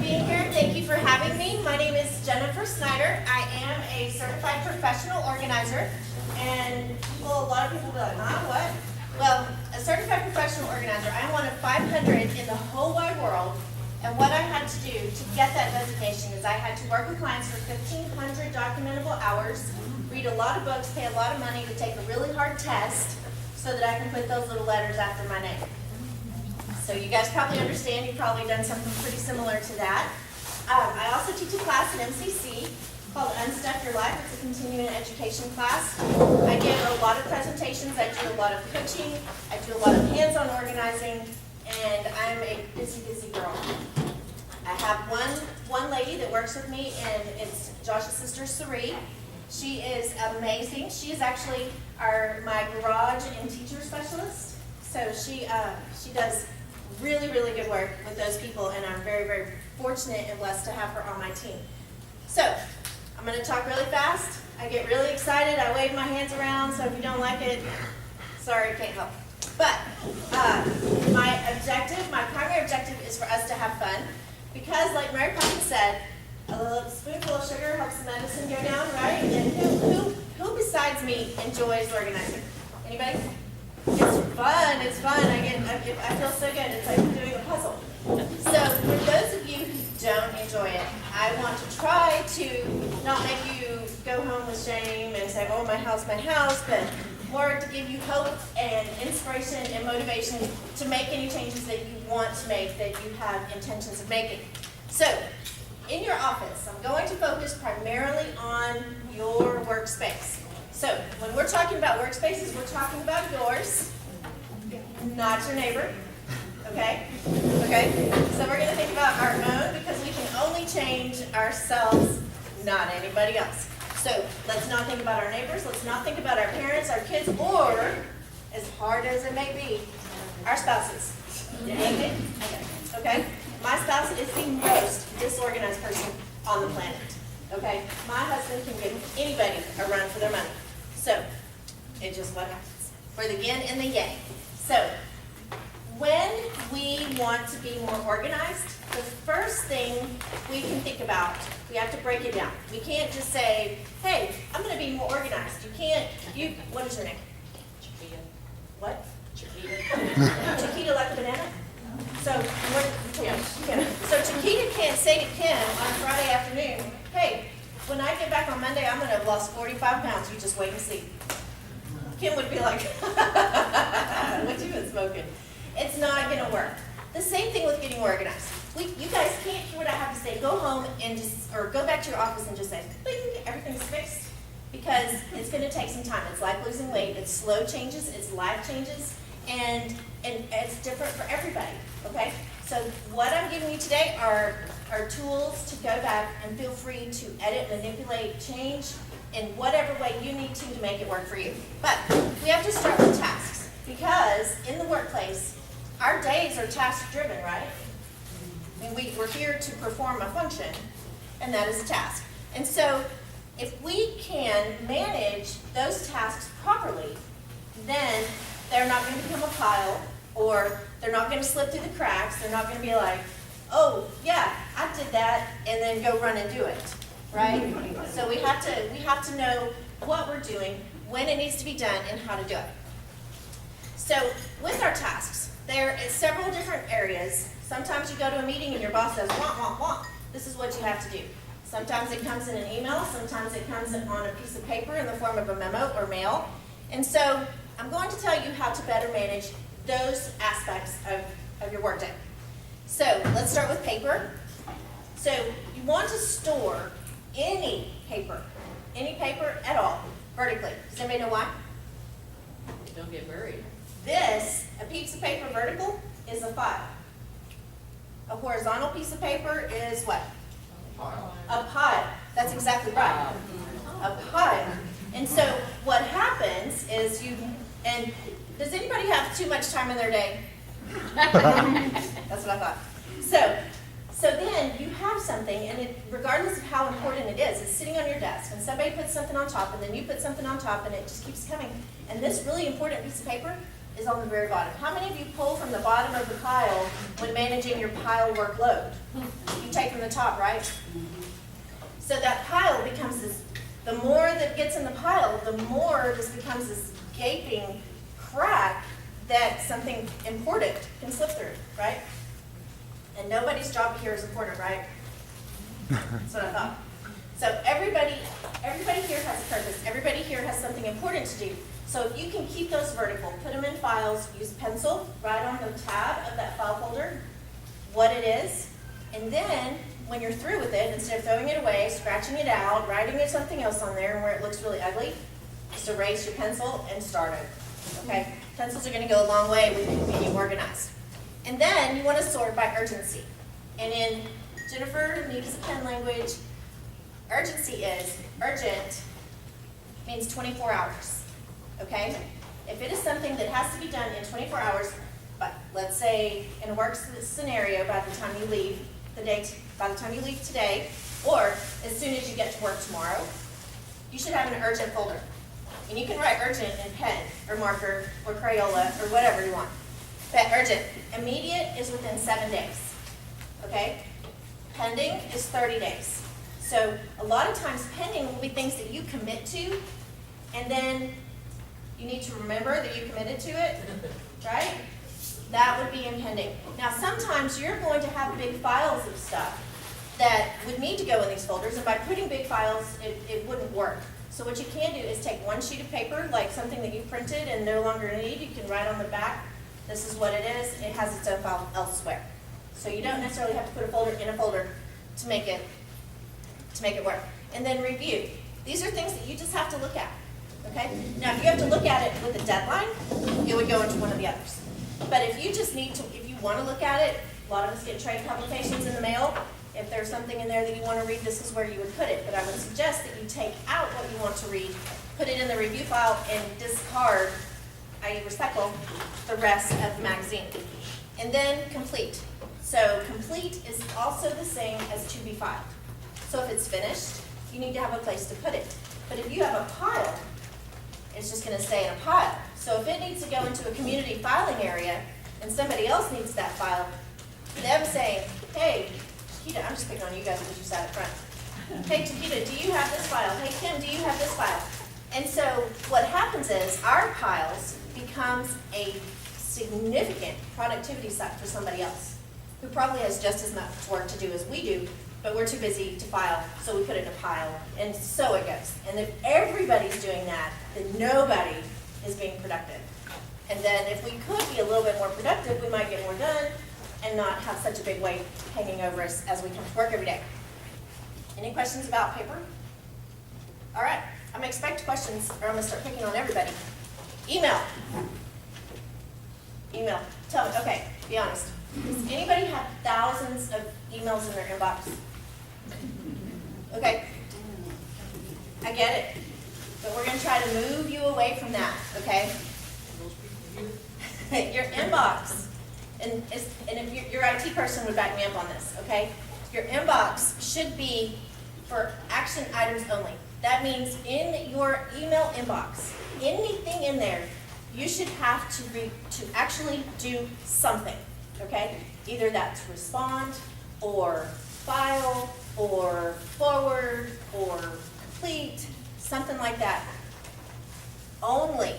being here. Thank you for having me. My name is Snyder. I am a certified professional organizer. And a lot of people will be like, huh, what? Well, a certified professional organizer, I'm one of 500 in the whole wide world. And what I had to do to get that designation is I had to work with clients for 1,500 documentable hours, read a lot of books, pay a lot of money to take a really hard test so that I can put those little letters after my name. So you guys probably understand, you've probably done something pretty similar to that. I also teach a class at MCC called Unstuck Your Life. It's a continuing education class. I give a lot of presentations, I do a lot of coaching, I do a lot of hands-on organizing, and I'm a busy, busy girl. I have one lady that works with me, and it's Josh's sister, Sari. She is amazing. She is actually my garage and teacher specialist. So she does really, really good work with those people, and I'm very, very fortunate and blessed to have her on my team. So I'm going to talk really fast. I get really excited. I wave my hands around, so if you don't like it, sorry, can't help. But my primary objective is for us to have fun, because like Mary Poppins said, a little spoonful of sugar helps the medicine go down, right? And who besides me enjoys organizing? Anybody? It's fun. I feel so good. It's like doing a puzzle. So for those of you who don't enjoy it, I want to try to not make you go home with shame and say, oh, my house, but more to give you hope and inspiration and motivation to make any changes that you want to make, that you have intentions of making. So in your office, I'm going to focus primarily on your workspace. So when we're talking about workspaces, we're talking about yours, not your neighbor. Okay? Okay? So we're going to think about our own, because we can only change ourselves, not anybody else. So let's not think about our neighbors, let's not think about our parents, our kids, or, as hard as it may be, our spouses. Okay? My spouse is the most disorganized person on the planet. Okay? My husband can give anybody a run for their money. So, it's just what happens. For the yin and the yang. So, when we want to be more organized, the first thing we can think about, we have to break it down. We can't just say, hey, I'm going to be more organized. What is your name? Chiquita. What? Chiquita. Chiquita like a banana? So Chiquita can't say to Kim on Friday afternoon, hey, when I get back on Monday, I'm going to have lost 45 pounds. You just wait and see. Kim would be like, what you been smoking? It's not going to work. The same thing with getting organized. You guys can't hear what I have to say. Go home and or go back to your office and just say, bing, everything's fixed. Because it's going to take some time. It's like losing weight. It's slow changes. It's life changes. And it's different for everybody. Okay? So what I'm giving you today are tools to go back and feel free to edit, manipulate, change in whatever way you need to make it work for you. But we have to start with tasks, because in the workplace, our days are task-driven, right? I mean, we're here to perform a function, and that is a task. And so if we can manage those tasks properly, then they're not going to become a pile, or they're not going to slip through the cracks. They're not going to be like, oh, yeah, I did that, and then go run and do it, right? So we have to know what we're doing, when it needs to be done, and how to do it. So with our tasks, there is several different areas. Sometimes you go to a meeting and your boss says, wah, wah, wah. This is what you have to do. Sometimes it comes in an email. Sometimes it comes in on a piece of paper in the form of a memo or mail. And so I'm going to tell you how to better manage those aspects of your workday. So let's start with paper. So you want to store any paper at all, vertically. Does anybody know why? Don't get buried. A piece of paper vertical is a file. A horizontal piece of paper is what? A pile. That's exactly right. A pile. And so what happens is does anybody have too much time in their day? That's what I thought. So then you have something, and regardless of how important it is, it's sitting on your desk, and somebody puts something on top, and then you put something on top, and it just keeps coming. And this really important piece of paper is on the very bottom. How many of you pull from the bottom of the pile when managing your pile workload? You take from the top, right? So that pile becomes this, the more that gets in the pile, the more this becomes this gaping crack that something important can slip through, right? And nobody's job here is important, right? That's what I thought. So everybody here has a purpose. Everybody here has something important to do. So if you can keep those vertical, put them in files, use pencil, write on the tab of that file folder what it is, and then when you're through with it, instead of throwing it away, scratching it out, writing it something else on there and where it looks really ugly, just erase your pencil and start it. Okay? Pencils are going to go a long way with being organized. And then you want to sort by urgency. And in Jennifer needs a pen language, urgency is urgent means 24 hours. Okay? If it is something that has to be done in 24 hours, but let's say in a work scenario by the time you leave by the time you leave today, or as soon as you get to work tomorrow, you should have an urgent folder. And you can write urgent in pen or marker or Crayola or whatever you want. But urgent, immediate is within 7 days. Okay? Pending is 30 days. So a lot of times pending will be things that you commit to, and then you need to remember that you committed to it, right? That would be in pending. Now sometimes you're going to have big files of stuff that would need to go in these folders, and by putting big files, it wouldn't work. So what you can do is take one sheet of paper, like something that you printed and no longer need, you can write on the back, this is what it is, it has its own file elsewhere. So you don't necessarily have to put a folder in a folder to make it work. And then review. These are things that you just have to look at. Okay? Now if you have to look at it with a deadline, it would go into one of the others. But if you just need to, if you want to look at it, a lot of us get trade publications in the mail. If there's something in there that you want to read, this is where you would put it. But I would suggest that you take out what you want to read, put it in the review file, and discard, i.e. recycle, the rest of the magazine. And then complete. So complete is also the same as to be filed. So if it's finished, you need to have a place to put it. But if you have a pile, it's just going to stay in a pile. So if it needs to go into a community filing area and somebody else needs that file, them saying, hey, Chiquita, I'm just picking on you guys because you sat up front. Hey, Chiquita, do you have this file? Hey, Kim, do you have this file? And so what happens is our piles becomes a significant productivity site for somebody else who probably has just as much work to do as we do, but we're too busy to file, so we put it in a pile, and so it goes. And if everybody's doing that, then nobody is being productive. And then if we could be a little bit more productive, we might get more done and not have such a big weight hanging over us as we come to work every day. Any questions about paper? All right, I'm gonna expect questions or I'm gonna start picking on everybody. Email. Email, tell me, okay, be honest. Does anybody have thousands of emails in their inbox? Okay, I get it, but we're gonna try to move you away from that, okay? Your inbox, and if your IT person would back me up on this, okay? Your inbox should be for action items only. That means in your email inbox, anything in there, you should have to actually do something, okay? Either that's respond, or file, or forward, or complete, something like that. Only,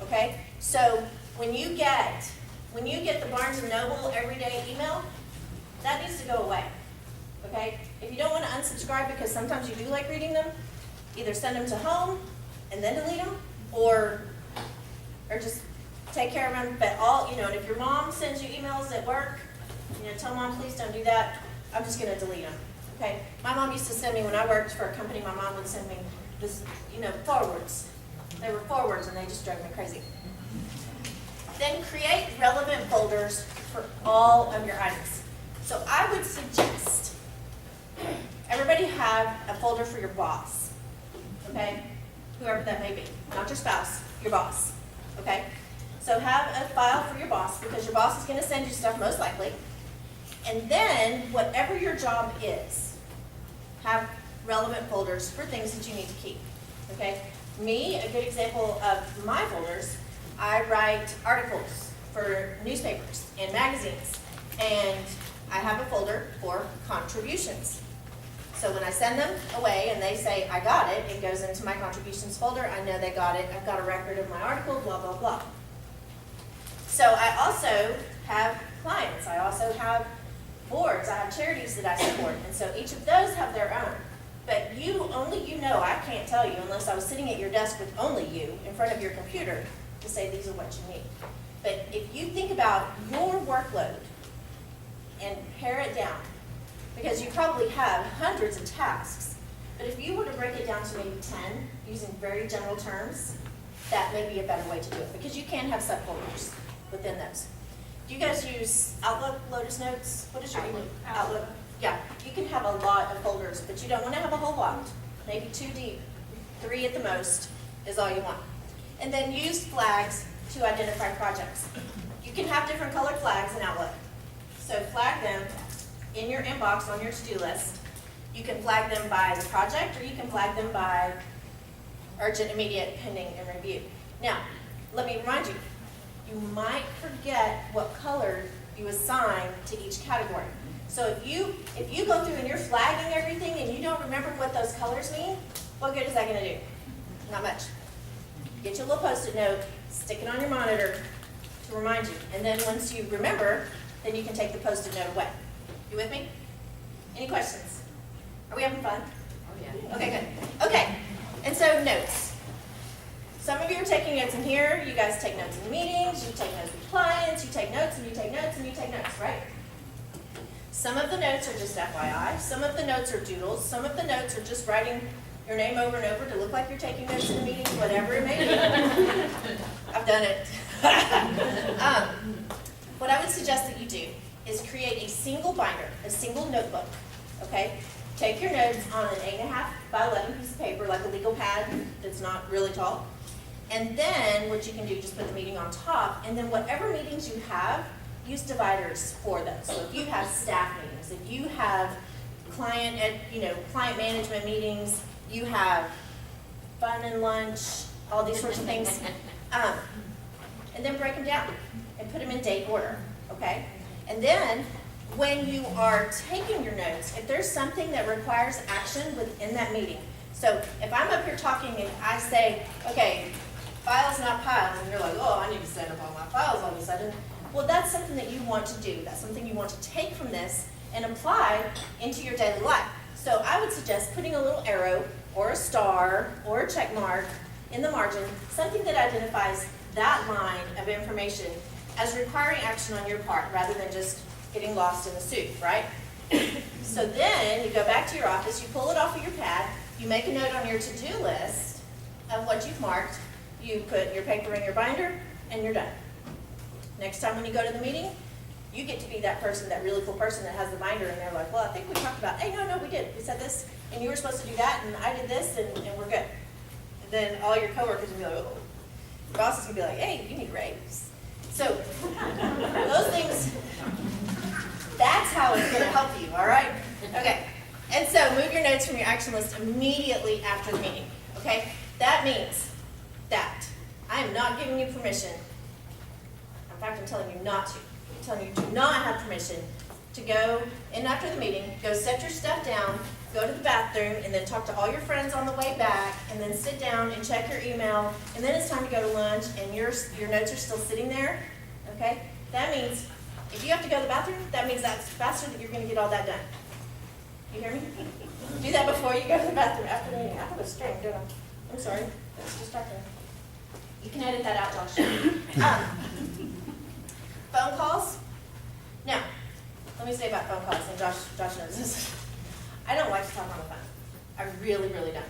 okay? So when you get the Barnes & Noble everyday email, that needs to go away, okay? If you don't want to unsubscribe because sometimes you do like reading them, either send them to home and then delete them, or just take care of them. But and if your mom sends you emails at work, tell mom, please don't do that. I'm just going to delete them, okay? My mom used to send me, when I worked for a company, my mom would send me this, forwards. They were forwards and they just drove me crazy. Then create relevant folders for all of your items. So I would suggest everybody have a folder for your boss, okay? Whoever that may be, not your spouse, your boss, okay? So have a file for your boss because your boss is going to send you stuff most likely. And then whatever your job is, have relevant folders for things that you need to keep, okay? Me, a good example of my folders, I write articles for newspapers and magazines, and I have a folder for contributions. So when I send them away and they say, I got it, it goes into my contributions folder. I know they got it. I've got a record of my article, blah, blah, blah. So I also have clients. I also have boards. I have charities that I support. And so each of those have their own. But only you know, I can't tell you unless I was sitting at your desk with only you in front of your computer to say these are what you need. But if you think about your workload and pare it down, because you probably have hundreds of tasks, but if you were to break it down to maybe 10 using very general terms, that may be a better way to do it, because you can have subfolders within those. Do you guys use Outlook, Lotus Notes? What is your email? Outlook. Yeah, you can have a lot of folders, but you don't want to have a whole lot. Maybe 2 deep, 3 at the most is all you want. And then use flags to identify projects. You can have different colored flags in Outlook. So flag them in your inbox on your to-do list. You can flag them by the project, or you can flag them by urgent, immediate, pending, and review. Now, let me remind you, you might forget what color you assign to each category. So if you go through and you're flagging everything and you don't remember what those colors mean, what good is that going to do? Not much. Get your little Post-it note, stick it on your monitor to remind you. And then once you remember, then you can take the Post-it note away. You with me? Any questions? Are we having fun? Oh, yeah. Okay, good. Okay, and so notes. Some of you are taking notes in here. You guys take notes in the meetings. You take notes with clients. You take notes and you take notes and you take notes, right? Some of the notes are just FYI. Some of the notes are doodles. Some of the notes are just writing your name over and over to look like you're taking notes in the meeting, whatever it may be. I've done it. What I would suggest that you do is create a single binder, a single notebook, okay? Take your notes on an 8.5 by 11 piece of paper, like a legal pad that's not really tall. And then what you can do, just put the meeting on top, and then whatever meetings you have, use dividers for those. So if you have staff meetings, if you have client management meetings, you have fun and lunch, all these sorts of things, and then break them down and put them in date order, okay? And then when you are taking your notes, if there's something that requires action within that meeting, so if I'm up here talking and I say, okay, files not piles, and you're like, oh, I need to set up all my files all of a sudden, well, that's something that you want to do. That's something you want to take from this and apply into your daily life. So I would suggest putting a little arrow or a star or a check mark in the margin, something that identifies that line of information as requiring action on your part rather than just getting lost in the soup, right? So then you go back to your office, you pull it off of your pad, you make a note on your to-do list of what you've marked, you put your paper in your binder, and you're done. Next time when you go to the meeting, you get to be that person, that really cool person that has the binder, and they're like, well, I think we talked about, hey, no, we did. We said this, and you were supposed to do that, and I did this, and we're good. And then all your coworkers will be like, oh. Your bosses will be like, hey, you need a raise. So those things, that's how it's going to help you, all right? Okay. And so move your notes from your action list immediately after the meeting, okay? That means that I am not giving you permission. In fact, I'm telling you not to. I'm telling you do not have permission to go in after the meeting, go set your stuff down, go to the bathroom, and then talk to all your friends on the way back, and then sit down and check your email, and then it's time to go to lunch, and your notes are still sitting there, okay? That means if you have to go to the bathroom, that means that's faster that you're going to get all that done. You hear me? Do that before you go to the bathroom after the meeting. I have a string, don't I? I'm sorry. That's distracting. You can edit that out, Josh. Phone calls. Now, let me say about phone calls, and Josh knows this. I don't like to talk on the phone. I really, really don't.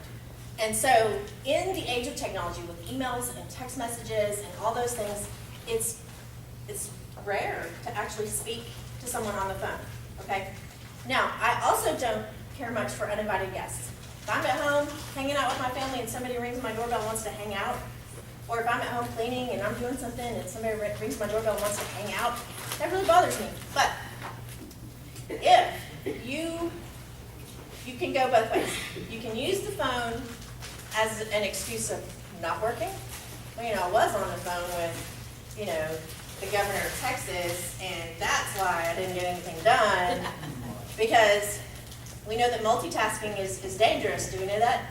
And so, in the age of technology, with emails and text messages and all those things, it's rare to actually speak to someone on the phone, okay? Now, I also don't care much for uninvited guests. If I'm at home hanging out with my family and somebody rings my doorbell and wants to hang out, or if I'm at home cleaning and I'm doing something and somebody rings my doorbell and wants to hang out, that really bothers me. But if you can go both ways. You can use the phone as an excuse of not working, I was on the phone with, the governor of Texas, and that's why I didn't get anything done. Because we know that multitasking is dangerous. Do we know that?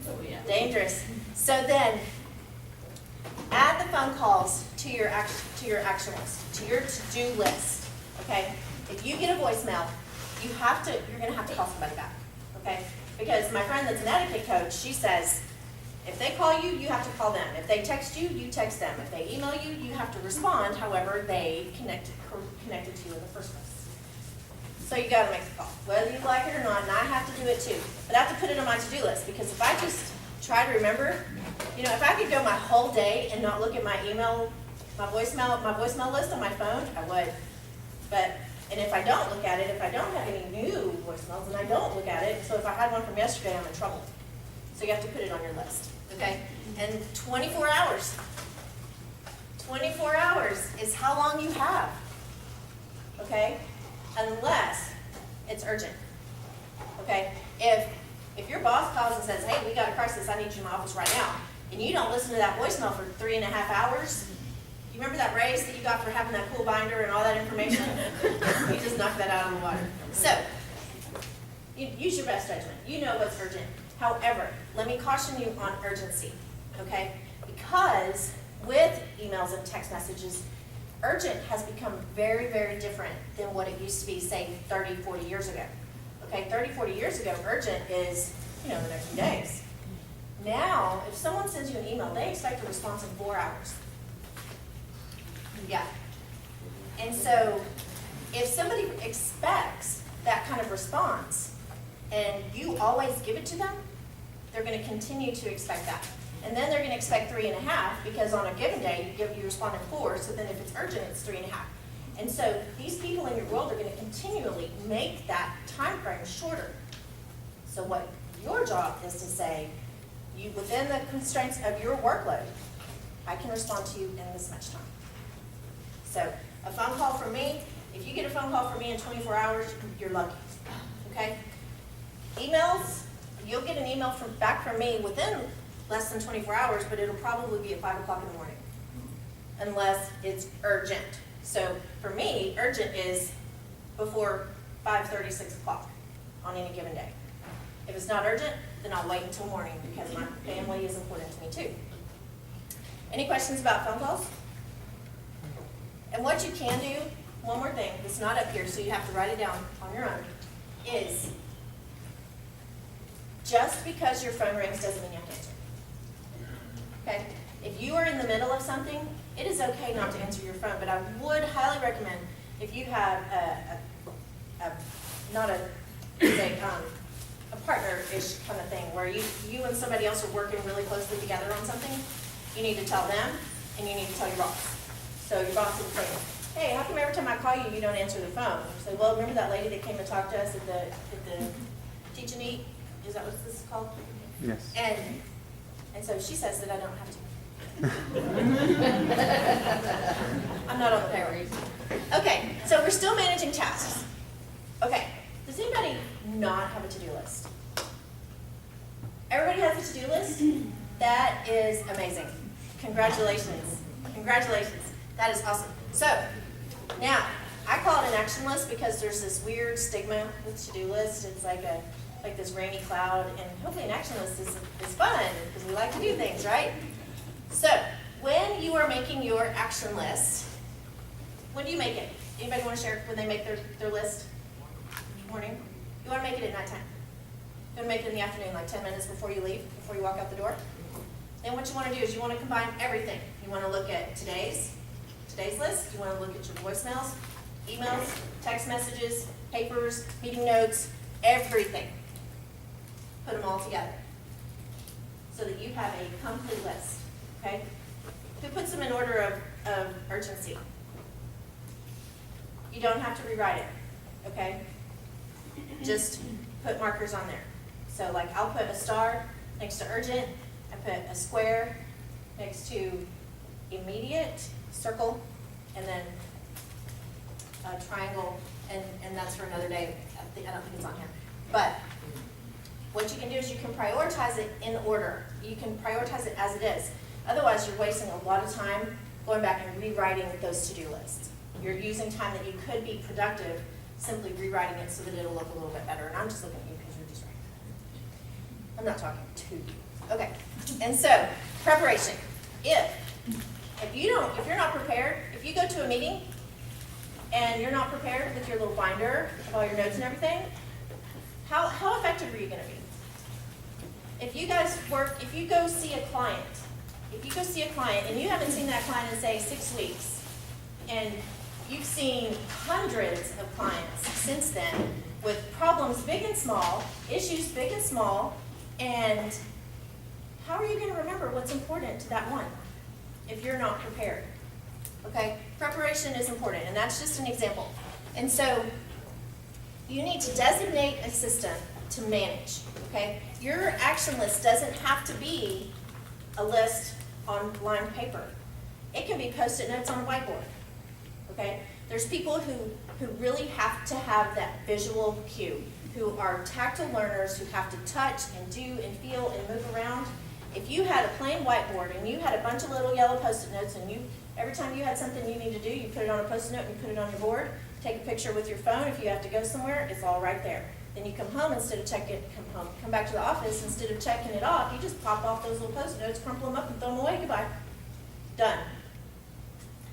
Oh, yeah. Dangerous. So then, add the phone calls to your action list, to your to-do list. Okay? If you get a voicemail, you're gonna have to call somebody back. Okay? Because my friend that's an etiquette coach, she says, if they call you, you have to call them. If they text you, you text them. If they email you, you have to respond however they connected to you in the first place. So you gotta make the call, whether you like it or not, and I have to do it too. But I have to put it on my to-do list, because if I just try to remember, if I could go my whole day and not look at my email, my voicemail list on my phone, I would. And if I don't look at it, if I don't have any new voicemails, and I don't look at it, so if I had one from yesterday, I'm in trouble. So you have to put it on your list, okay? And 24 hours. 24 hours is how long you have, okay? Unless it's urgent, okay? If your boss calls and says, hey, we got a crisis, I need you in my office right now, and you don't listen to that voicemail for 3.5 hours, you remember that raise that you got for having that cool binder and all that information? You just knocked that out of the water. So, use your best judgment. You know what's urgent. However, let me caution you on urgency, okay? Because with emails and text messages, urgent has become very, very different than what it used to be, say, 30, 40 years ago. Okay, 30, 40 years ago, urgent is, the next few days. Now, if someone sends you an email, they expect a response in 4 hours. Yeah. And so, if somebody expects that kind of response, and you always give it to them, they're going to continue to expect that. And then they're going to expect 3.5, because on a given day, you respond in 4, so then if it's urgent, it's 3.5. And so these people in your world are going to continually make that time frame shorter. So what your job is to say, within the constraints of your workload, I can respond to you in this much time. So a phone call from me, if you get a phone call from me in 24 hours, you're lucky, okay? Emails, you'll get an email back from me within less than 24 hours, but it'll probably be at 5 o'clock in the morning, unless it's urgent. So for me, urgent is before 5:30, 6 o'clock on any given day. If it's not urgent, then I'll wait until morning, because my family is important to me too. Any questions about phone calls? And what you can do, one more thing, it's not up here, so you have to write it down on your own, is just because your phone rings doesn't mean you have to answer. Okay? If you are in the middle of something, it is okay not to answer your phone, but I would highly recommend, if you have a partner-ish kind of thing, where you and somebody else are working really closely together on something, you need to tell them, and you need to tell your boss. So your boss will say, hey, how come every time I call you, you don't answer the phone? You say, well, remember that lady that came and talked to us at the Teach and Eat? Is that what this is called? Yes. And so she says that I don't have to. I'm not on the payroll. Okay, so we're still managing tasks. Okay, does anybody not have a to-do list? Everybody has a to-do list? That is amazing. Congratulations. Congratulations. That is awesome. So, now, I call it an action list because there's this weird stigma with to-do list. It's like this rainy cloud, and hopefully an action list is fun because we like to do things, right? So, when you are making your action list, when do you make it? Anybody want to share when they make their list? Morning? You want to make it at nighttime. You want to make it in the afternoon, like 10 minutes before you leave, before you walk out the door. Then what you want to do is you want to combine everything. You want to look at today's list. You want to look at your voicemails, emails, text messages, papers, meeting notes, everything. Put them all together so that you have a complete list, okay? Who puts them in order of urgency? You don't have to rewrite it, okay? Just put markers on there. So like I'll put a star next to urgent, I put a square next to immediate, circle, and then a triangle, and that's for another day. I don't think it's on here. But what you can do is you can prioritize it in order. You can prioritize it as it is. Otherwise, you're wasting a lot of time going back and rewriting those to-do lists. You're using time that you could be productive, simply rewriting it so that it'll look a little bit better. And I'm just looking at you because you're just writing. I'm not talking to you. Okay. And so, preparation. If you're not prepared, if you go to a meeting and you're not prepared with your little binder of all your notes and everything, how effective are you going to be? If you go see a client, and you haven't seen that client in, say, 6 weeks, and you've seen hundreds of clients since then with problems big and small, issues big and small, and how are you going to remember what's important to that one if you're not prepared? Okay, preparation is important, and that's just an example. And so you need to designate a system to manage, okay? Your action list doesn't have to be a list on lined paper. It can be Post-it notes on a whiteboard, okay? There's people who really have to have that visual cue, who are tactile learners, who have to touch and do and feel and move around. If you had a plain whiteboard and you had a bunch of little yellow Post-it notes, and every time you had something you need to do, you put it on a Post-it note and you put it on your board, take a picture with your phone. If you have to go somewhere, it's all right there. Then you come home, come back to the office, instead of checking it off, you just pop off those little Post-it notes, crumple them up, and throw them away. Goodbye. Done.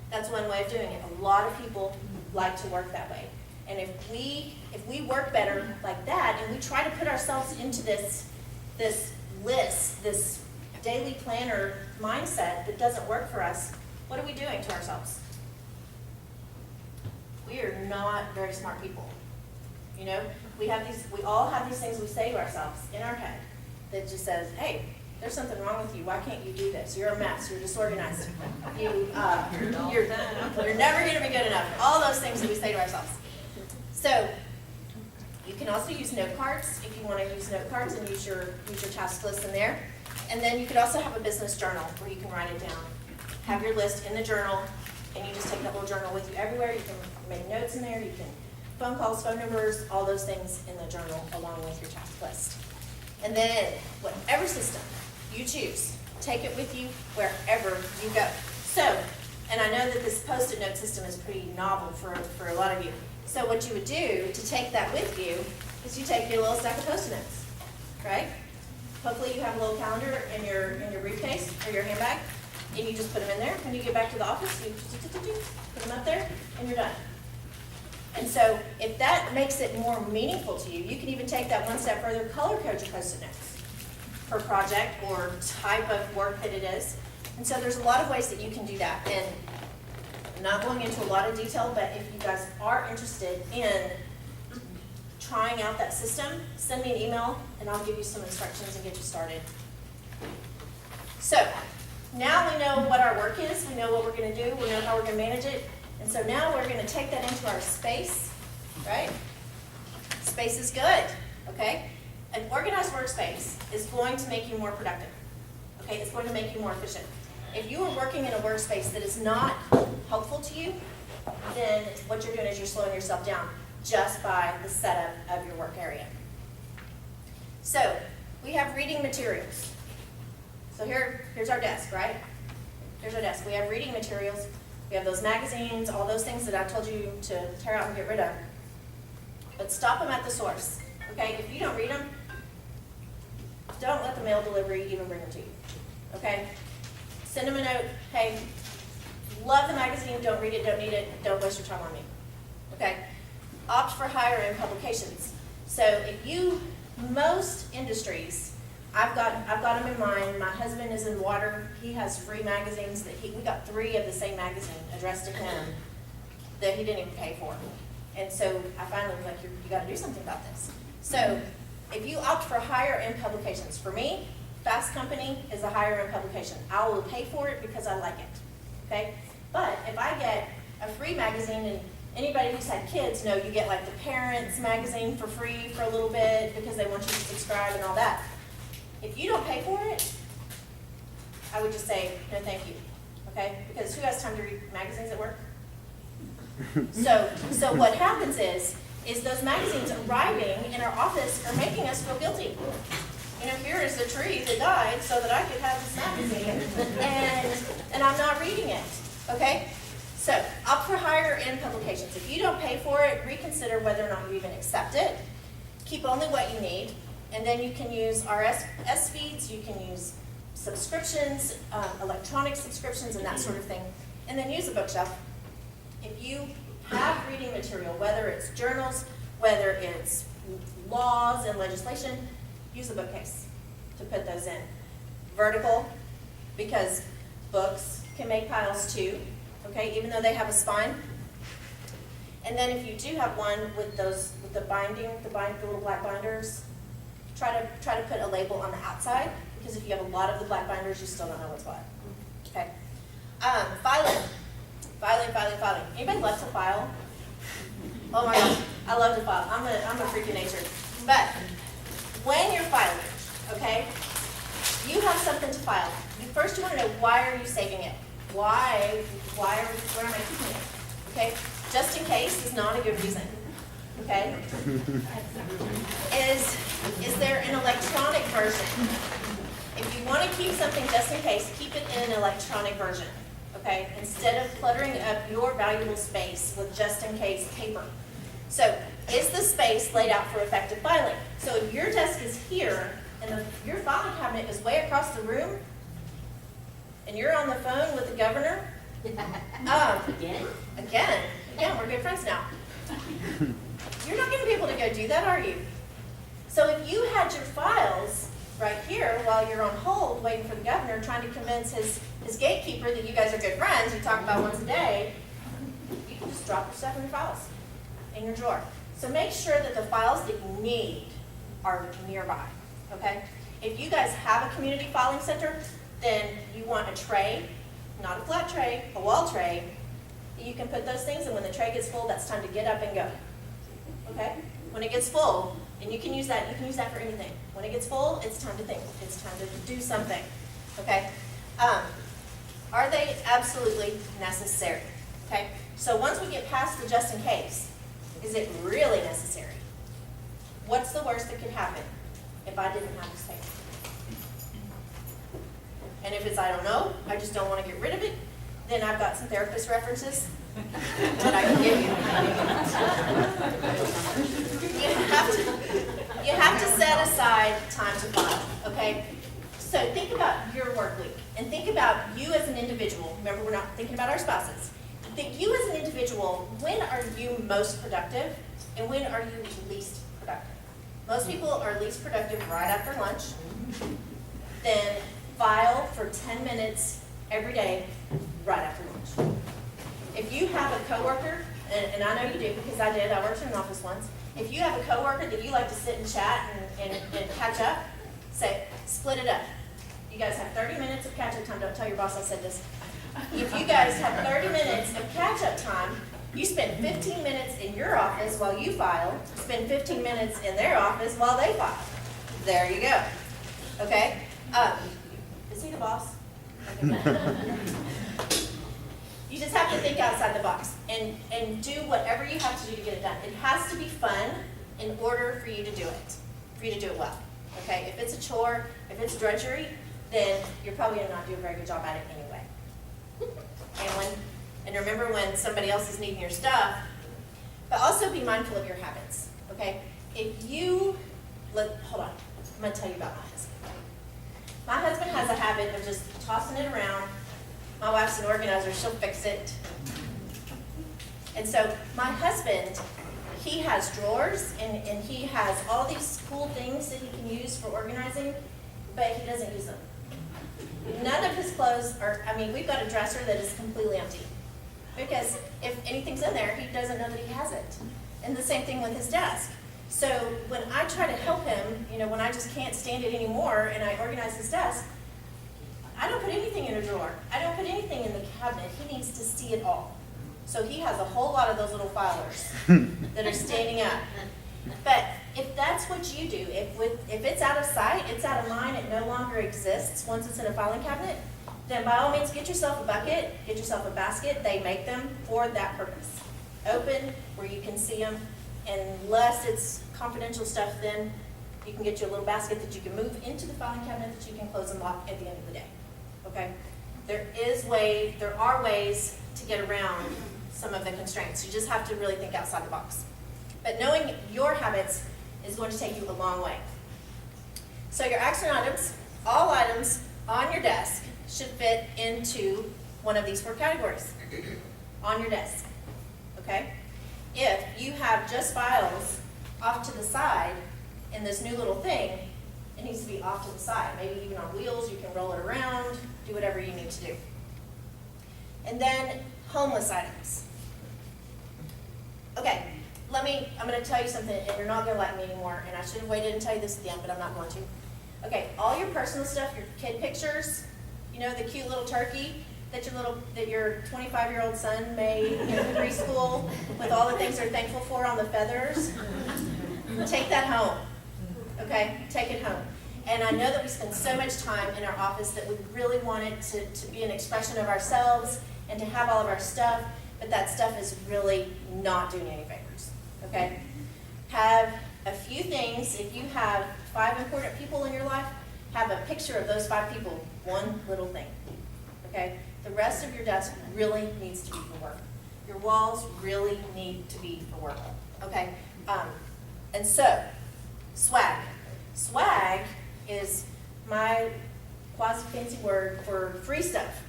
That's one way of doing it. A lot of people like to work that way. And if we work better like that, and we try to put ourselves into this list, this daily planner mindset that doesn't work for us, what are we doing to ourselves? We are not very smart people. You know, we all have these things we say to ourselves in our head that just says, hey, there's something wrong with you. Why can't you do this? You're a mess. You're disorganized. You're never going to be good enough. All those things that we say to ourselves. So you can also use note cards if you want to use note cards and use your task list in there. And then you could also have a business journal where you can write it down. Have your list in the journal, and you just take that little journal with you everywhere. You can make notes in there. You can phone calls, phone numbers, all those things in the journal along with your task list. And then whatever system you choose, take it with you wherever you go. So, and I know that this Post-it note system is pretty novel for a lot of you. So what you would do to take that with you is you take your little stack of Post-it notes, right? Hopefully you have a little calendar in your briefcase or your handbag, and you just put them in there. When you get back to the office, you put them up there, and you're done. And so if that makes it more meaningful to you, you can even take that one step further, color code your Post-it notes per project or type of work that it is. And so there's a lot of ways that you can do that. And I'm not going into a lot of detail, but if you guys are interested in trying out that system, send me an email and I'll give you some instructions and get you started. So now we know what our work is, we know what we're going to do, we know how we're going to manage it, and so now we're going to take that into our space, right? Space is good, okay? An organized workspace is going to make you more productive, okay? It's going to make you more efficient. If you are working in a workspace that is not helpful to you, then what you're doing is you're slowing yourself down just by the setup of your work area. So we have reading materials. So here's our desk, right? Here's our desk. We have reading materials. We have those magazines, all those things that I told you to tear out and get rid of. But stop them at the source, okay? If you don't read them, don't let the mail delivery even bring them to you, okay? Send them a note, hey, love the magazine, don't read it, don't need it, don't waste your time on me, okay? Opt for higher end publications. So most industries, I've got them in mind. My husband is in water. He has free magazines we got 3 of the same magazine addressed to him that he didn't even pay for. And so I finally was like, you got to do something about this. So if you opt for higher end publications, for me, Fast Company is a higher end publication. I will pay for it because I like it, okay? But if I get a free magazine, and anybody who's had kids know you get like the Parents magazine for free for a little bit because they want you to subscribe and all that. If you don't pay for it, I would just say, no thank you, okay? Because who has time to read magazines at work? So what happens is those magazines arriving in our office are making us feel guilty. here is a tree that died so that I could have this magazine, and I'm not reading it, okay? So, opt for higher end publications. If you don't pay for it, reconsider whether or not you even accept it. Keep only what you need, and then you can use RSS feeds, you can use subscriptions, electronic subscriptions, and that sort of thing. And then use a bookshelf. If you have reading material, whether it's journals, whether it's laws and legislation, use a bookcase to put those in. Vertical, because books can make piles too, okay, even though they have a spine. And then if you do have one with the binding, the little black binders, try to put a label on the outside, because if you have a lot of the black binders, you still don't know what's what. Okay. Filing. Anybody love to file? Oh my gosh, I love to file. I'm a freak of nature. But when you're filing, okay, you have something to file. First, you want to know, why are you saving it? Where am I keeping it? Okay, just in case is not a good reason. Okay, is there an electronic version? If you want to keep something just in case, keep it in an electronic version. Okay, instead of cluttering up your valuable space with just in case paper. So, is the space laid out for effective filing? So if your desk is here and your filing cabinet is way across the room, and you're on the phone with the governor, again, we're good friends now. You're not going to be able to go do that, are you? So if you had your files right here while you're on hold waiting for the governor, trying to convince his gatekeeper that you guys are good friends, you talk about once a day, you can just drop your stuff in your files, in your drawer. So make sure that the files that you need are nearby, okay? If you guys have a community filing center, then you want a tray, not a flat tray, a wall tray. You can put those things, and when the tray gets full, that's time to get up and go. Okay? When it gets full, and you can use that for anything. When it gets full, it's time to think. It's time to do something. Okay? Are they absolutely necessary? Okay? So once we get past the just in case, is it really necessary? What's the worst that could happen if I didn't have this paper? And if it's, I don't know, I just don't want to get rid of it, then I've got some therapist references that I can give you. You have to set aside time to file, okay? So think about your work week, and think about you as an individual. Remember, we're not thinking about our spouses. Think you as an individual, when are you most productive, and when are you least productive? Most people are least productive right after lunch. Then file for 10 minutes every day right after lunch. If you have a coworker, and I know you do because I did, I worked in an office once. If you have a coworker that you like to sit and chat and catch up, say, split it up. You guys have 30 minutes of catch-up time. Don't tell your boss I said this. If you guys have 30 minutes of catch-up time, you spend 15 minutes in your office while you file, spend 15 minutes in their office while they file. There you go. Okay? Is he the boss? You just have to think outside the box and do whatever you have to do to get it done. It has to be fun in order for you to do it, well. Okay? If it's a chore, if it's drudgery, then you're probably going to not do a very good job at it anyway. And remember when somebody else is needing your stuff, but also be mindful of your habits. Okay? If you hold on, I'm going to tell you about my husband. My husband has a habit of just tossing it around. My wife's an organizer, she'll fix it. And so my husband, he has drawers and he has all these cool things that he can use for organizing, but he doesn't use them. None of his clothes are, we've got a dresser that is completely empty. Because if anything's in there, he doesn't know that he has it. And the same thing with his desk. So when I try to help him, when I just can't stand it anymore and I organize his desk, I don't put anything in a drawer. I don't put anything in the cabinet. He needs to see it all. So he has a whole lot of those little filers that are standing up. But if that's what you do, if it's out of sight, it's out of mind, it no longer exists once it's in a filing cabinet, then by all means get yourself a bucket, get yourself a basket. They make them for that purpose. Open where you can see them. Unless it's confidential stuff, then You can get you a little basket that you can move into the filing cabinet that you can close and lock at the end of the day, okay? There are ways to get around some of the constraints. You just have to really think outside the box. But knowing your habits is going to take you a long way. So your action items, all items on your desk should fit into one of these 4 categories on your desk, okay? If you have just files off to the side in this new little thing, it needs to be off to the side, maybe even on wheels. You can roll it around, do whatever you need to do. And then homeless items. Okay, I'm going to tell you something, and you're not going to like me anymore, and I should have waited and tell you this at the end, but I'm not going to. Okay, all your personal stuff, your kid pictures, you know, the cute little turkey that your 25-year-old son made in preschool with all the things they're thankful for on the feathers, take that home, okay? Take it home. And I know that we spend so much time in our office that we really want it to be an expression of ourselves and to have all of our stuff, but that stuff is really not doing any favors, okay? Have a few things. If you have 5 important people in your life, have a picture of those 5 people, one little thing, okay? The rest of your desk really needs to be for work. Your walls really need to be for work, okay? And so, swag. Swag is my quasi-fancy word for free stuff.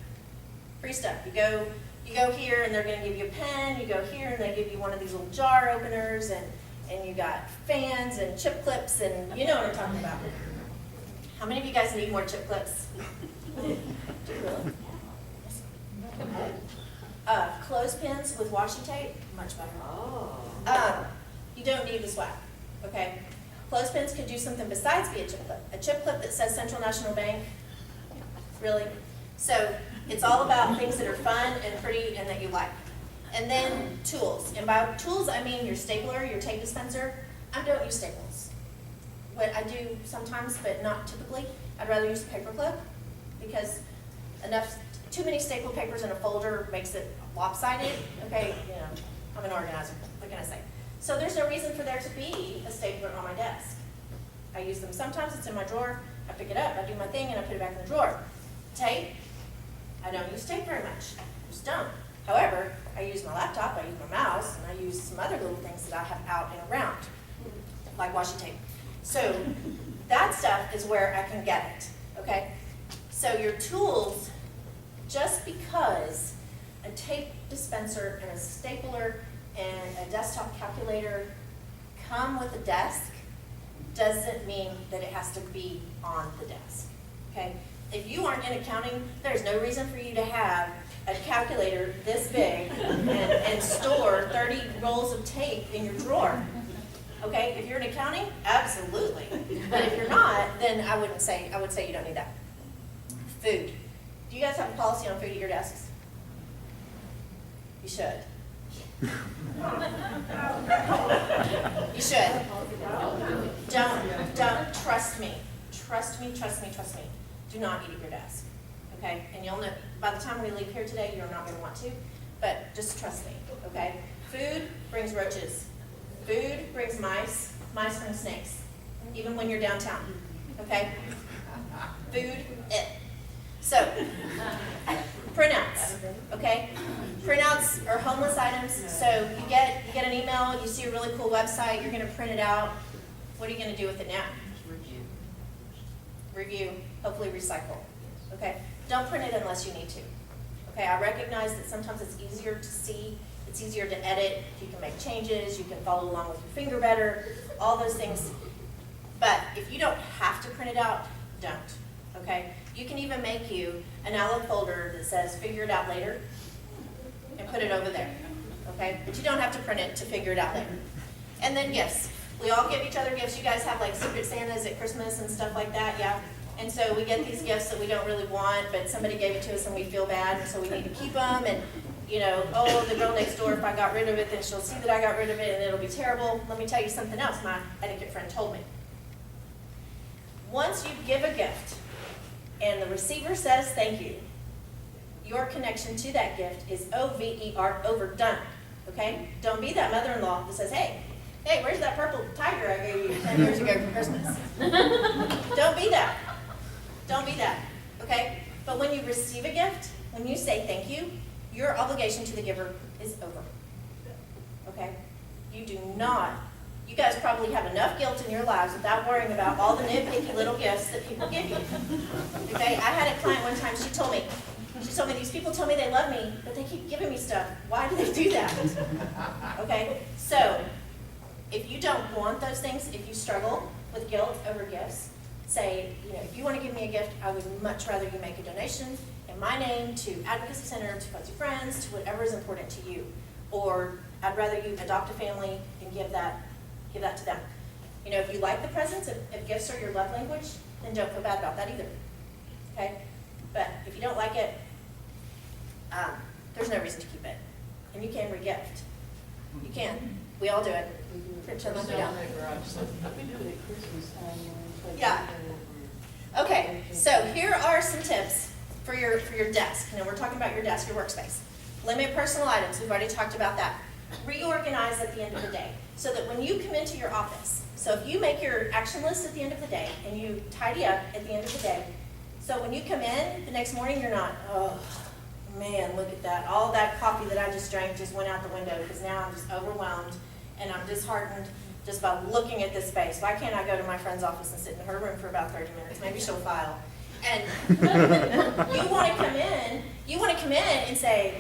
Free stuff. You go here and they're going to give you a pen. You go here and they give you one of these little jar openers, and you got fans and chip clips, and you know what I'm talking about. How many of you guys need more chip clips? Do you really? Clothespins with washi tape, much better. Oh. You don't need the swag, okay? Clothespins could do something besides be a chip clip. A chip clip that says Central National Bank, really? So it's all about things that are fun and pretty and that you like. And then tools. And by tools, I mean your stapler, your tape dispenser. I don't use staples. What I do sometimes, but not typically, I'd rather use a paper clip because too many staple papers in a folder makes it lopsided. Okay, you know, I'm an organizer. What can I say? So there's no reason for there to be a stapler on my desk. I use them sometimes. It's in my drawer. I pick it up, I do my thing, and I put it back in the drawer. Tape. I don't use tape very much. I just don't. However, I use my laptop, I use my mouse, and I use some other little things that I have out and around, like washi tape. So that stuff is where I can get it, okay? So your tools, just because a tape dispenser and a stapler and a desktop calculator come with a desk, doesn't mean that it has to be on the desk, okay? If you aren't in accounting, there's no reason for you to have a calculator this big and store 30 rolls of tape in your drawer, okay? If you're in accounting, absolutely. But if you're not, then I would say you don't need that. Food. Do you guys have a policy on food at your desks? You should. You should. Don't, trust me. Trust me. Do not eat at your desk, okay? And you'll know, by the time we leave here today, you're not gonna want to, but just trust me, okay? Food brings roaches. Food brings mice. Mice bring snakes, even when you're downtown, okay? Food, it. So, printouts, okay? Printouts are homeless items. So you get an email, you see a really cool website, you're gonna print it out. What are you gonna do with it now? Review, hopefully recycle, okay? Don't print it unless you need to, okay? I recognize that sometimes it's easier to see, it's easier to edit, you can make changes, you can follow along with your finger better, all those things. But if you don't have to print it out, don't, okay? You can even make you an Allo folder that says figure it out later and put it over there, okay? But you don't have to print it to figure it out later. And then gifts. We all give each other gifts. You guys have like Secret Santas at Christmas and stuff like that, yeah? And so we get these gifts that we don't really want, but somebody gave it to us and we feel bad, and so we need to keep them. And, you know, oh, the girl next door, if I got rid of it, then she'll see that I got rid of it and it'll be terrible. Let me tell you something else my etiquette friend told me. Once you give a gift and the receiver says thank you, your connection to that gift is OVER, overdone, okay? Don't be that mother-in-law that says, hey, Hey, where's that purple tiger I gave you 10 years ago for Christmas? Don't be that. Don't be that, okay? But when you receive a gift, when you say thank you, your obligation to the giver is over, okay? You do not, you guys probably have enough guilt in your lives without worrying about all the nitpicky little gifts that people give you, okay? I had a client one time, she told me, these people tell me they love me, but they keep giving me stuff. Why do they do that? Okay, so if you don't want those things, if you struggle with guilt over gifts, say, if you want to give me a gift, I would much rather you make a donation in my name to Advocacy Center, to Fuzzy Friends, to whatever is important to you. Or I'd rather you adopt a family and give that to them. If you like the presents, if gifts are your love language, then don't feel bad about that either. Okay? But if you don't like it, there's no reason to keep it. And you can re-gift. You can. We all do it. Pretend like we don't. Yeah. Okay, so here are some tips for your desk. We're talking about your desk, your workspace. Limit personal items. We've already talked about that. Reorganize at the end of the day so that when you come into your office, so if you make your action list at the end of the day and you tidy up at the end of the day, so when you come in the next morning, you're not, oh, man, look at that. All that coffee that I just drank just went out the window because now I'm just overwhelmed and I'm disheartened just by looking at this space. Why can't I go to my friend's office and sit in her room for about 30 minutes? Maybe she'll file. And you want to come in and say,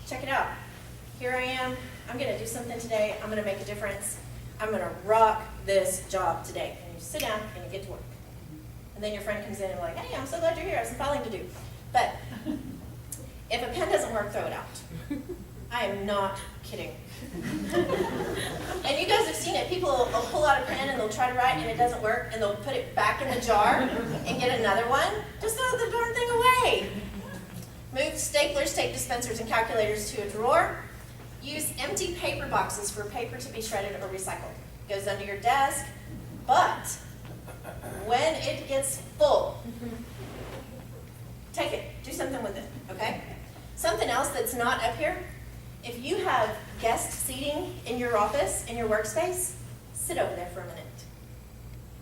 check it out. Here I am. I'm going to do something today. I'm going to make a difference. I'm going to rock this job today. And you sit down and you get to work. And then your friend comes in and like, hey, I'm so glad you're here. I have some filing to do. But if a pen doesn't work, throw it out. I am not kidding. And you guys have seen it. People will pull out a pen and they'll try to write and it doesn't work and they'll put it back in the jar and get another one. Just throw the darn thing away. Move staplers, tape dispensers, and calculators to a drawer. Use empty paper boxes for paper to be shredded or recycled. It goes under your desk, but when it gets full, take it. Do something with it, okay? Something else that's not up here, if you have guest seating in your office, in your workspace, sit over there for a minute.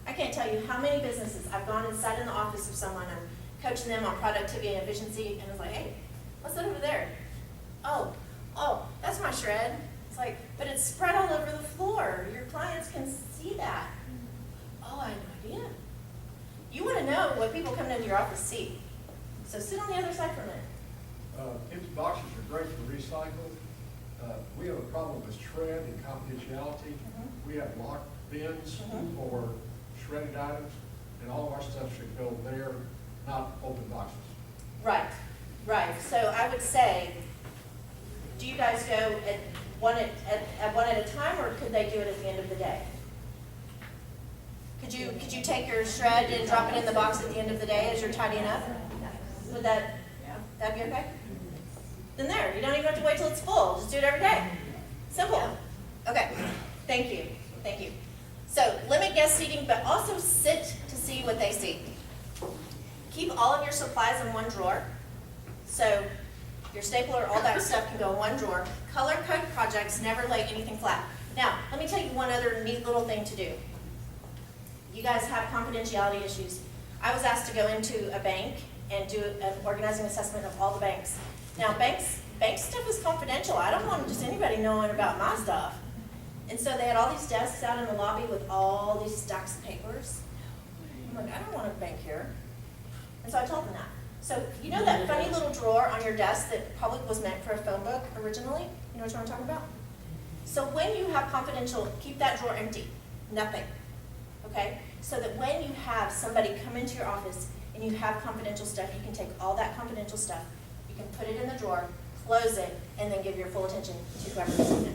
I can't tell you how many businesses I've gone and sat in the office of someone, I'm coaching them on productivity and efficiency, and I was like, hey, what's that over there? Oh, that's my shred. It's like, but it's spread all over the floor. Your clients can see that. Oh, I had no idea. You want to know what people coming into your office see. So sit on the other side for a minute. Empty boxes are great for recycle. We have a problem with shred and confidentiality. We have locked bins for shredded items, and all of our stuff should go there, not open boxes. Right. So I would say, do you guys go at one at a time, or could they do it at the end of the day? Could you take your shred and drop it in the box at the end of the day as you're tidying up? Would that be okay? Then there, you don't even have to wait till it's full. Just do it every day. Simple. Okay. Thank you. So limit guest seating, but also sit to see what they see. Keep all of your supplies in one drawer. So your stapler, all that stuff can go in one drawer. Color code projects, never lay anything flat. Now, let me tell you one other neat little thing to do. You guys have confidentiality issues. I was asked to go into a bank and do an organizing assessment of all the banks. Now, bank stuff is confidential. I don't want just anybody knowing about my stuff. And so they had all these desks out in the lobby with all these stacks of papers. I'm like, I don't want a bank here. And so I told them that. So you know that funny little drawer on your desk that probably was meant for a phone book originally? You know what I'm talking about? So when you have confidential, keep that drawer empty. Nothing. Okay? So that when you have somebody come into your office and you have confidential stuff, you can take all that confidential stuff, you can put it in the drawer, close it, and then give your full attention to whoever's in it.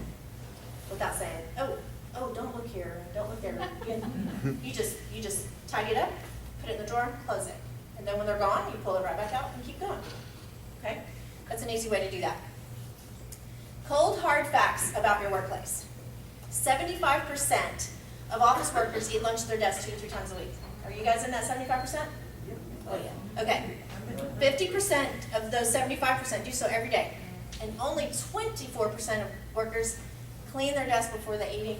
Without saying, oh, don't look here, don't look there. You just tidy it up, put it in the drawer, close it. And then when they're gone, you pull it right back out and keep going. Okay? That's an easy way to do that. Cold, hard facts about your workplace. 75% of office workers eat lunch at their desk 2 to 3 times a week. Are you guys in that 75%? Oh yeah. Okay. 50% of those 75% do so every day. And only 24% of workers clean their desk before they eat,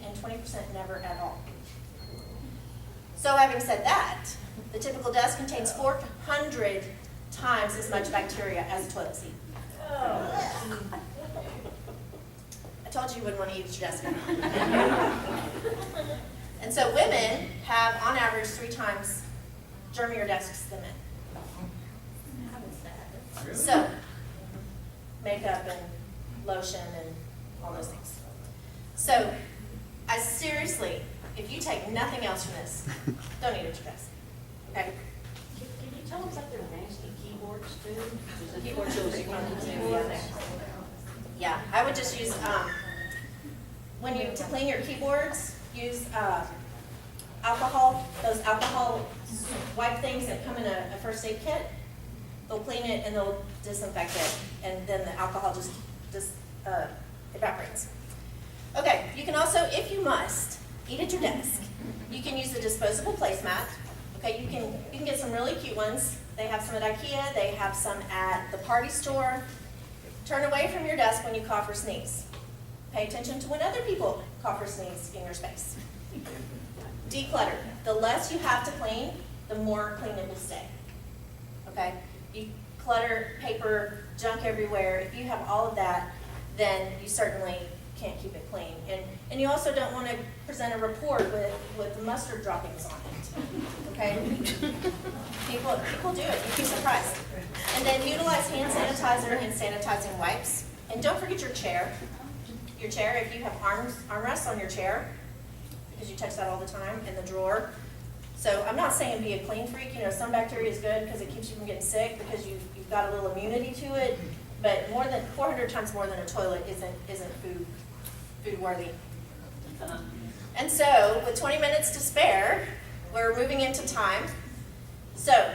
and 20% never at all. So having said that, the typical desk contains 400 times as much bacteria as a toilet seat. I told you you wouldn't want to eat at your desk. And so women have, on average, 3 times germier desks than men. So, makeup and lotion and all those things. So, I seriously, if you take nothing else from this, don't eat at your desk. Okay? Can you tell us about their nasty keyboards too? Keyboard tools you can use. Yeah, I would just use, to clean your keyboards, use alcohol, those alcohol wipe things that come in a first aid kit. They'll clean it and they'll disinfect it, and then the alcohol just evaporates. Okay, you can also, if you must, eat at your desk. You can use a disposable placemat. Okay, you can get some really cute ones. They have some at IKEA, they have some at the party store. Turn away from your desk when you cough or sneeze. Pay attention to when other people cough or sneeze in your space. Declutter. The less you have to clean, the more clean it will stay. Okay? You clutter, paper, junk everywhere. If you have all of that, then you certainly can't keep it clean. And you also don't want to present a report with mustard droppings on it. Okay? People do it. You'd be surprised. And then utilize hand sanitizer and sanitizing wipes. And don't forget your chair. Your chair, if you have armrests on your chair, because you touch that all the time, in the drawer. So I'm not saying be a clean freak. You know, some bacteria is good because it keeps you from getting sick because you've got a little immunity to it. But more than 400 times more than a toilet isn't food worthy. And so with 20 minutes to spare, we're moving into time. So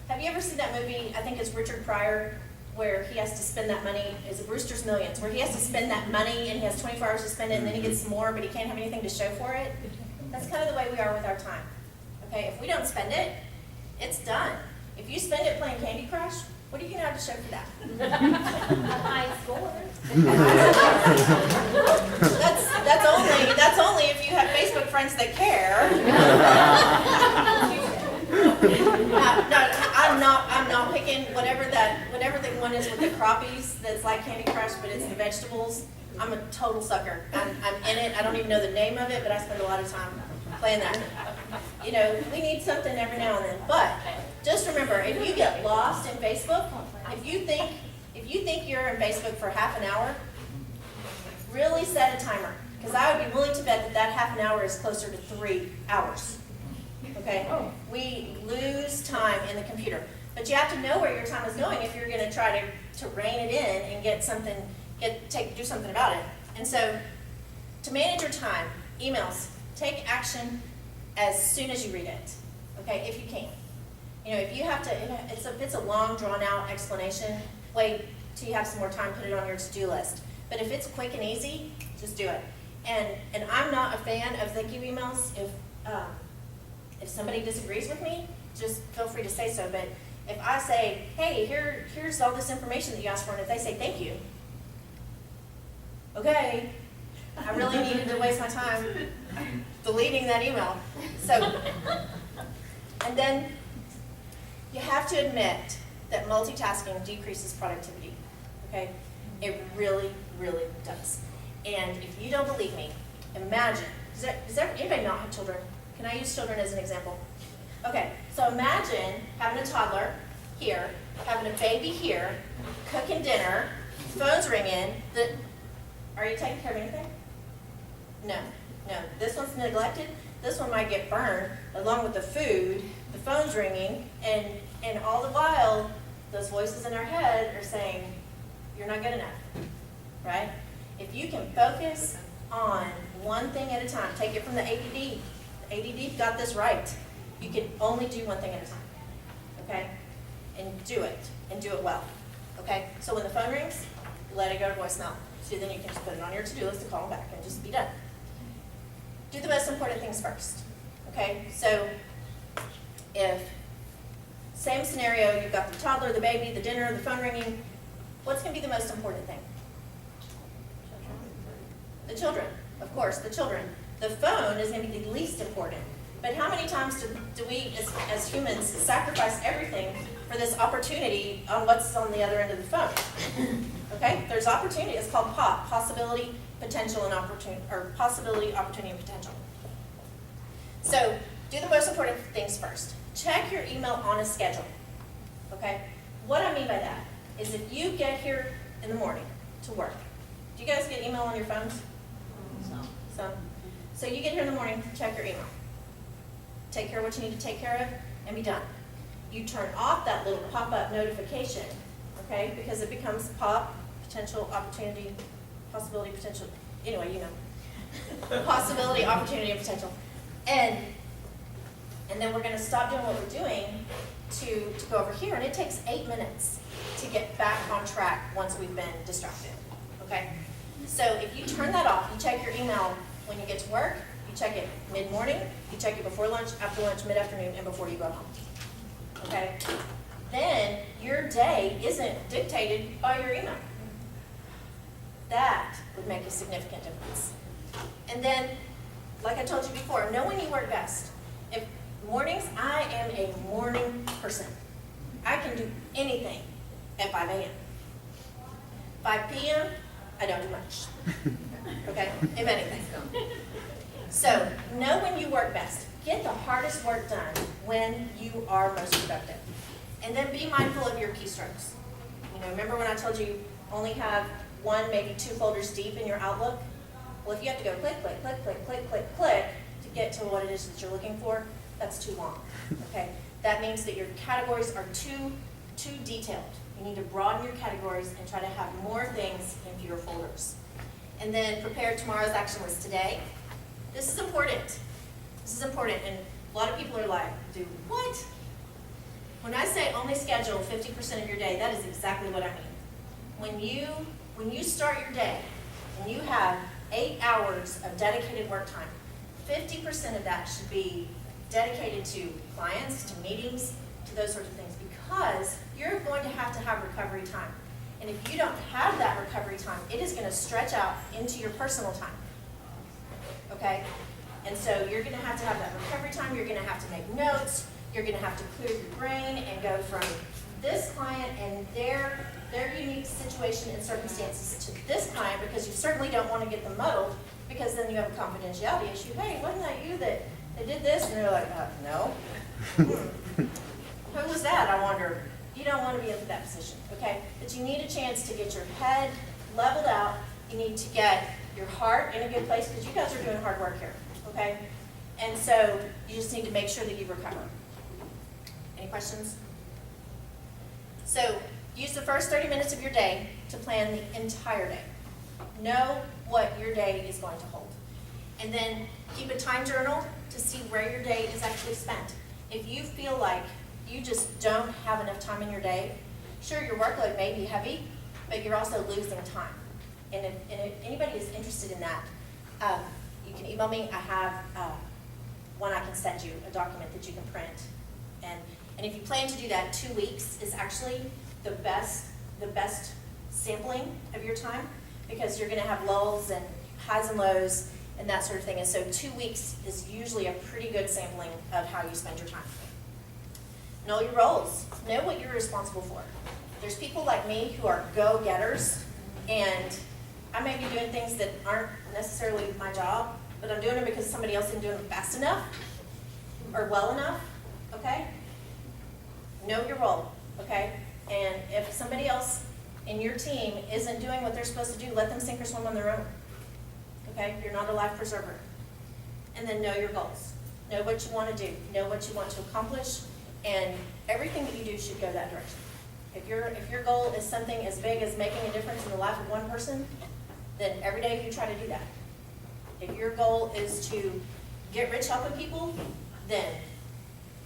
have you ever seen that movie? I think it's Richard Pryor, where he has to spend that money. Is it Brewster's Millions? Where he has to spend that money and he has 24 hours to spend it, and then he gets some more, but he can't have anything to show for it. That's kind of the way we are with our time. Okay, if we don't spend it, it's done. If you spend it playing Candy Crush, what are you going to have to show for that? High score. That's only if you have Facebook friends that care. No, I'm not picking whatever the one is with the crappies that's like Candy Crush, but it's the vegetables. I'm a total sucker. I'm in it. I don't even know the name of it, but I spend a lot of time playing that. You know, we need something every now and then. But just remember, if you get lost in Facebook, if you think you're in Facebook for half an hour, really set a timer. Because I would be willing to bet that half an hour is closer to 3 hours. Okay? We lose time in the computer. But you have to know where your time is going if you're going to try to rein it in and do something about it. And so, to manage your time, emails, take action as soon as you read it. Okay, if you can. You know, if you have to, if it's a long, drawn-out explanation, wait till you have some more time, put it on your to-do list. But if it's quick and easy, just do it. And I'm not a fan of thank you emails. If somebody disagrees with me, just feel free to say so. But if I say, hey, here's all this information that you asked for, and if they say thank you, okay, I really needed to waste my time deleting that email. So, and then you have to admit that multitasking decreases productivity. Okay? It really, really does. And if you don't believe me, imagine, does anybody not have children? Can I use children as an example? Okay, so imagine having a toddler here, having a baby here, cooking dinner, phone's ringing. Are you taking care of anything? No. This one's neglected. This one might get burned along with the food. The phone's ringing, and all the while, those voices in our head are saying, you're not good enough, right? If you can focus on one thing at a time, take it from the ADD. The ADD got this right. You can only do one thing at a time, okay? And do it well, okay? So when the phone rings, let it go to voicemail. So then you can just put it on your to-do list to call them back and just be done. Do the most important things first, okay? So if, same scenario, you've got the toddler, the baby, the dinner, the phone ringing, what's going to be the most important thing? The children, of course, the children. The phone is maybe the least important. But how many times do we, as humans, sacrifice everything for this opportunity on what's on the other end of the phone? Okay, there's opportunity. It's called POP, possibility, potential, and opportunity, or possibility, opportunity, and potential. So do the most important things first. Check your email on a schedule. Okay, what I mean by that is if you get here in the morning to work, do you guys get email on your phones? Some. So you get here in the morning, check your email. Take care of what you need to take care of, and be done. You turn off that little pop-up notification, okay, because it becomes pop, potential, opportunity, possibility, potential, anyway, you know. Possibility, opportunity, and potential. And then we're going to stop doing what we're doing to go over here, and it takes 8 minutes to get back on track once we've been distracted, okay? So if you turn that off, you check your email when you get to work, you check it mid-morning, you check it before lunch, after lunch, mid-afternoon, and before you go home, okay? Then your day isn't dictated by your email. That would make a significant difference. And then, like I told you before, know when you work best. If mornings, I am a morning person. I can do anything at 5 a.m. 5 p.m., I don't do much, okay, if anything. So, know when you work best. Get the hardest work done when you are most productive. And then be mindful of your keystrokes. You know, remember when I told you only have 1, maybe 2 folders deep in your Outlook? Well, if you have to go click, click, click, click, click, click, click to get to what it is that you're looking for, that's too long, okay? That means that your categories are too detailed. You need to broaden your categories and try to have more things in fewer folders. And then prepare tomorrow's action list today. This is important. This is important, and a lot of people are like, do what? When I say only schedule 50% of your day, that is exactly what I mean. When you start your day and you have 8 hours of dedicated work time, 50% of that should be dedicated to clients, to meetings, to those sorts of things, because you're going to have recovery time. And if you don't have that recovery time, it is going to stretch out into your personal time. Okay? And so you're going to have that recovery time. You're going to have to make notes. You're going to have to clear your brain and go from this client and their unique situation and circumstances to this client, because you certainly don't want to get them muddled, because then you have a confidentiality issue. Hey, wasn't that you that did this? And they're like, no. Who was that, I wonder? You don't want to be in that position, okay? But you need a chance to get your head leveled out. You need to get your heart in a good place, because you guys are doing hard work here, okay? And so you just need to make sure that you recover. Any questions? So use the first 30 minutes of your day to plan the entire day. Know what your day is going to hold. And then keep a time journal to see where your day is actually spent. If you feel like you just don't have enough time in your day, sure, your workload may be heavy, but you're also losing time. And if anybody is interested in that, you can email me. I have one I can send you, a document that you can print. And if you plan to do that, 2 weeks is actually the best sampling of your time, because you're going to have lulls and highs and lows and that sort of thing. And so 2 weeks is usually a pretty good sampling of how you spend your time. Know your roles. Know what you're responsible for. There's people like me who are go-getters, and I may be doing things that aren't necessarily my job, but I'm doing them because somebody else isn't doing them fast enough or well enough, okay? Know your role, okay? And if somebody else in your team isn't doing what they're supposed to do, let them sink or swim on their own, okay? You're not a life preserver. And then know your goals. Know what you want to do. Know what you want to accomplish, and everything that you do should go that direction. If your goal is something as big as making a difference in the life of one person, then every day you try to do that. If your goal is to get rich helping people, then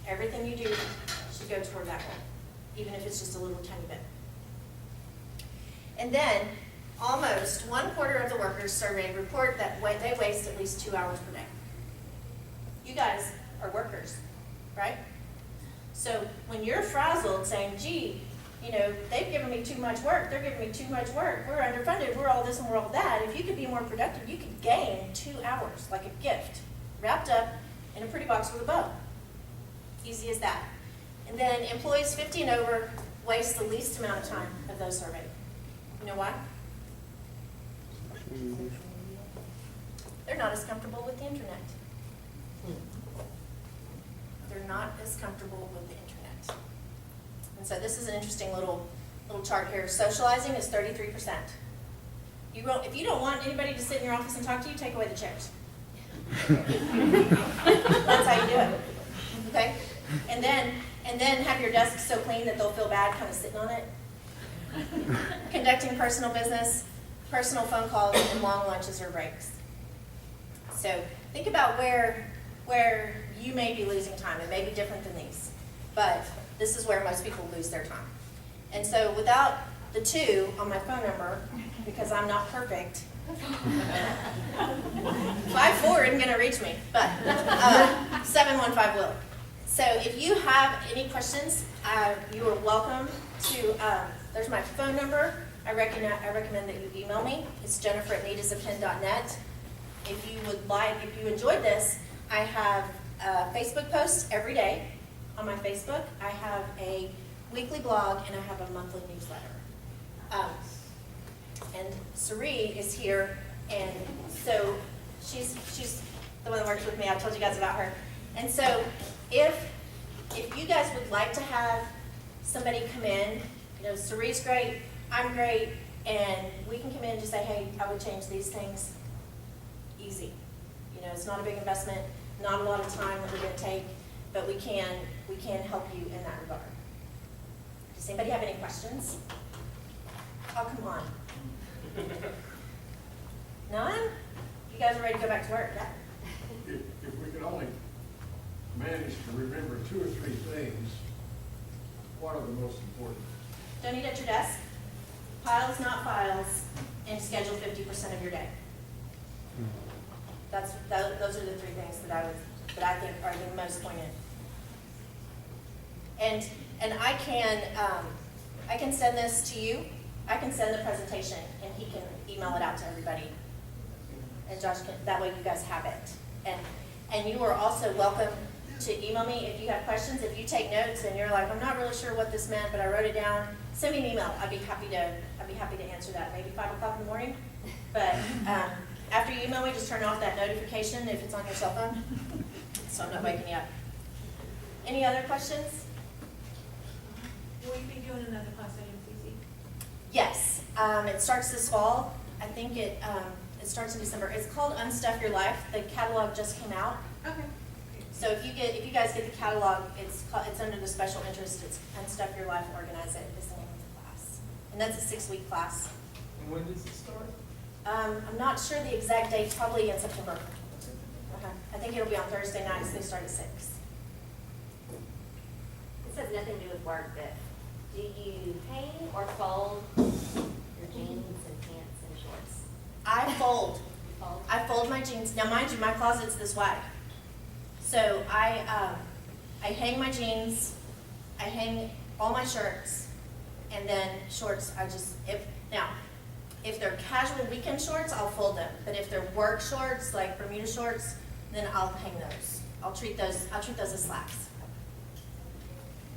everything you do should go toward that goal, even if it's just a little tiny bit. And then, almost 1/4 of the workers surveyed report that they waste at least 2 hours per day. You guys are workers, right? So when you're frazzled saying, gee, you know, they've given me too much work, they're giving me too much work, we're underfunded, we're all this and we're all that. If you could be more productive, you could gain 2 hours, like a gift, wrapped up in a pretty box with a bow. Easy as that. And then employees 50 and over waste the least amount of time of those surveyed. You know why? They're not as comfortable with the internet. They're not as comfortable with the internet. And so this is an interesting little chart here. Socializing is 33%. If you don't want anybody to sit in your office and talk to you, take away the chairs. That's how you do it. Okay? And then have your desk so clean that they'll feel bad kind of sitting on it. Conducting personal business, personal phone calls, and long lunches or breaks. So think about where you may be losing time. It may be different than these, but this is where most people lose their time. And so without the 2 on my phone number, because I'm not perfect, 54 isn't going to reach me, but 715 will. So if you have any questions, you are welcome to, there's my phone number. I recommend that you email me. It's jennifer@needisapin.net. If you enjoyed this, I have Facebook posts every day on my Facebook. I have a weekly blog and I have a monthly newsletter. And Sari is here, and so she's the one that works with me. I told you guys about her. And so if you guys would like to have somebody come in, you know, Sari's great, I'm great, and we can come in and just say, hey, I would change these things. Easy. You know, it's not a big investment, not a lot of time that we're going to take, but we can help you in that regard. Does anybody have any questions? Oh, come on. None? You guys are ready to go back to work? Yeah. If we could only manage to remember 2 or 3 things, what are the most important? Don't eat at your desk, piles not files, and schedule 50% of your day. Those are the 3 things that I think are the most poignant. And I can send this to you. I can send the presentation, and he can email it out to everybody. And Josh can, that way you guys have it. And you are also welcome to email me if you have questions. If you take notes and you're like, I'm not really sure what this meant, but I wrote it down, send me an email. I'd be happy to answer that. Maybe 5 o'clock in the morning. But after you email me, just turn off that notification if it's on your cell phone, so I'm not waking you up. Any other questions? Will you be doing another class at MCC? Yes, it starts this fall. I think it starts in December. It's called Unstuff Your Life. The catalog just came out. Okay. So if you guys get the catalog, it's under the special interest. It's Unstuff Your Life, Organize It is the name of the class, and that's a 6-week class. And when does it start? I'm not sure the exact date. Probably in September. I think it'll be on Thursday nights. They start at 6. This has nothing to do with work, but do you hang or fold your jeans and pants and shorts? I fold. You fold? I fold my jeans. Now, mind you, my closet's this wide. So I hang my jeans, I hang all my shirts, and then shorts, if they're casual weekend shorts, I'll fold them. But if they're work shorts, like Bermuda shorts, then I'll hang those. I'll treat those as slacks.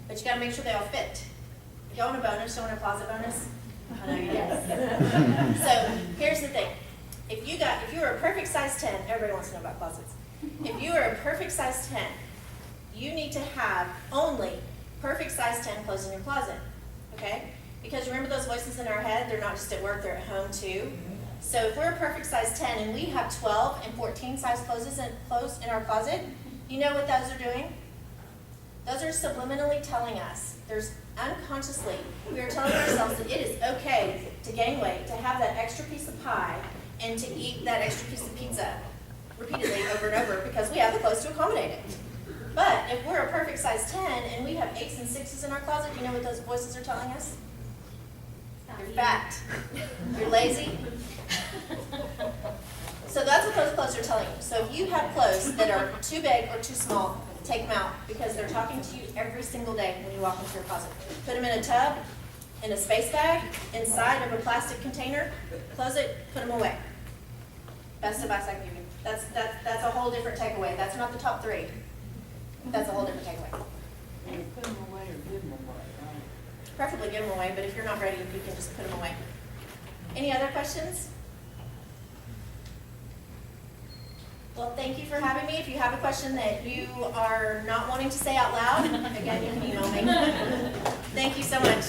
But you gotta make sure they all fit. If y'all want a bonus, y'all want a closet bonus? I know you do. So here's the thing. If you were a perfect size 10, everybody wants to know about closets. If you are a perfect size 10, you need to have only perfect size 10 clothes in your closet, okay? Because remember those voices in our head, they're not just at work, they're at home too. So if we're a perfect size 10 and we have 12 and 14 size clothes in our closet, you know what those are doing? Those are subliminally telling us, unconsciously, we are telling ourselves that it is okay to gain weight, to have that extra piece of pie, and to eat that extra piece of pizza repeatedly over and over because we have the clothes to accommodate it. But if we're a perfect size 10 and we have 8s and 6s in our closet, you know what those voices are telling us? You're fat. You're lazy. So that's what those clothes are telling you. So if you have clothes that are too big or too small, take them out because they're talking to you every single day when you walk into your closet. Put them in a tub in a space bag, inside of a plastic container, close it, put them away. Best advice I can give you. That's a whole different takeaway. That's not the top 3. That's a whole different takeaway. You put them away or give them away, right? Preferably give them away, but if you're not ready, you can just put them away. Any other questions? Well, thank you for having me. If you have a question that you are not wanting to say out loud, again, you can email me. Thank you so much.